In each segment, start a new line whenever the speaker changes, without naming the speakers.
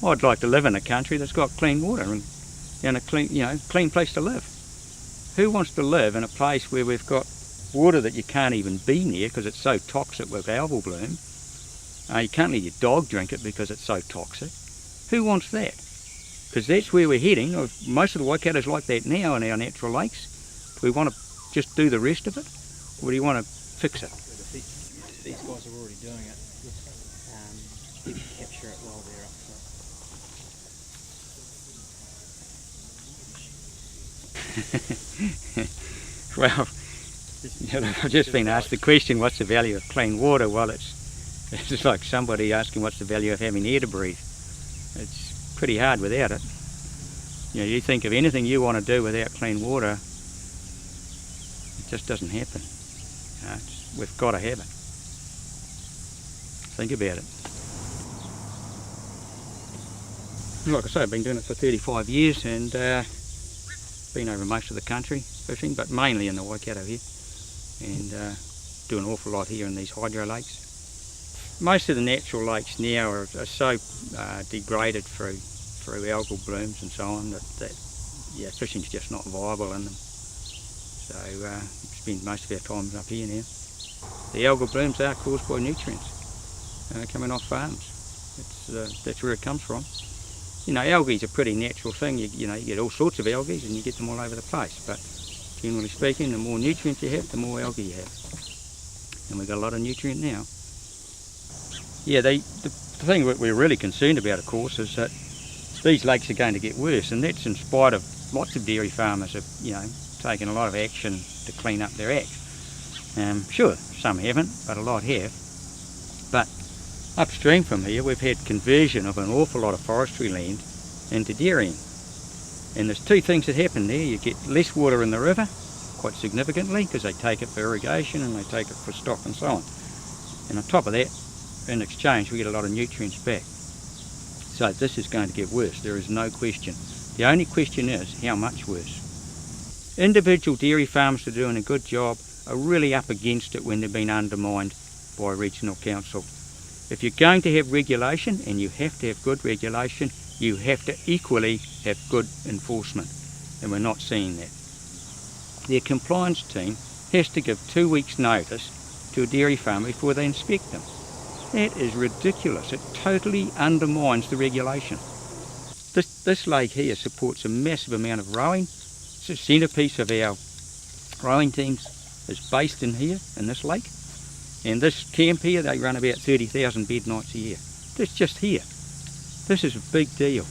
I'd like to live in a country that's got clean water and a clean, clean place to live. Who wants to live in a place where we've got water that you can't even be near because it's so toxic with algal bloom? You can't let your dog drink it because it's so toxic. Who wants that? Because that's where we're heading. Most of the Waikato's like that now in our natural lakes. Do we want to just do the rest of it, or do you want to fix it?
These guys are already doing it. You can capture it while they're up
front. Well, I've just been asked the question, what's the value of clean water? Well, it's like somebody asking what's the value of having air to breathe. It's pretty hard without it. You think of anything you want to do without clean water, it just doesn't happen. We've got to have it. Think about it. Like I say, I've been doing it for 35 years and been over most of the country fishing, but mainly in the Waikato here, and do an awful lot here in these hydro lakes. Most of the natural lakes now are so degraded through algal blooms and so on that fishing's just not viable in them. So we spend most of our time up here now. The algal blooms are caused by nutrients coming off farms. That's where it comes from. Algae is a pretty natural thing. You get all sorts of algae and you get them all over the place. But generally speaking, the more nutrients you have, the more algae you have. And we've got a lot of nutrient now. Yeah, the thing that we're really concerned about, of course, is that these lakes are going to get worse, and that's in spite of lots of dairy farmers have, taken a lot of action to clean up their act. Sure, some haven't, but a lot have. But upstream from here, we've had conversion of an awful lot of forestry land into dairying. And there's two things that happen there. You get less water in the river, quite significantly, because they take it for irrigation and they take it for stock and so on. And on top of that, in exchange, we get a lot of nutrients back. So this is going to get worse, there is no question. The only question is, how much worse? Individual dairy farms that are doing a good job are really up against it when they've been undermined by regional council. If you're going to have regulation, and you have to have good regulation, you have to equally have good enforcement, and we're not seeing that. Their compliance team has to give 2 weeks notice to a dairy farm before they inspect them. That is ridiculous. It totally undermines the regulation. This lake here supports a massive amount of rowing. It's the centrepiece of our rowing teams is based in here, in this lake. And this camp here, they run about 30,000 bed nights a year. That's just here. This is a big deal.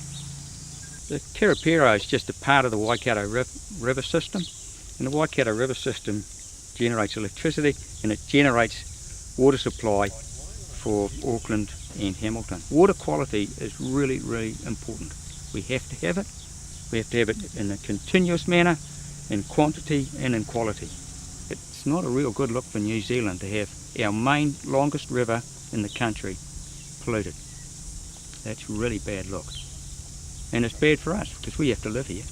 The Karapiro is just a part of the Waikato River system. And the Waikato River system generates electricity, and it generates water supply for Auckland and Hamilton. Water quality is really, really important. We have to have it. We have to have it in a continuous manner, in quantity and in quality. It's not a real good look for New Zealand to have our main longest river in the country polluted. That's a really bad look. And it's bad for us because we have to live here.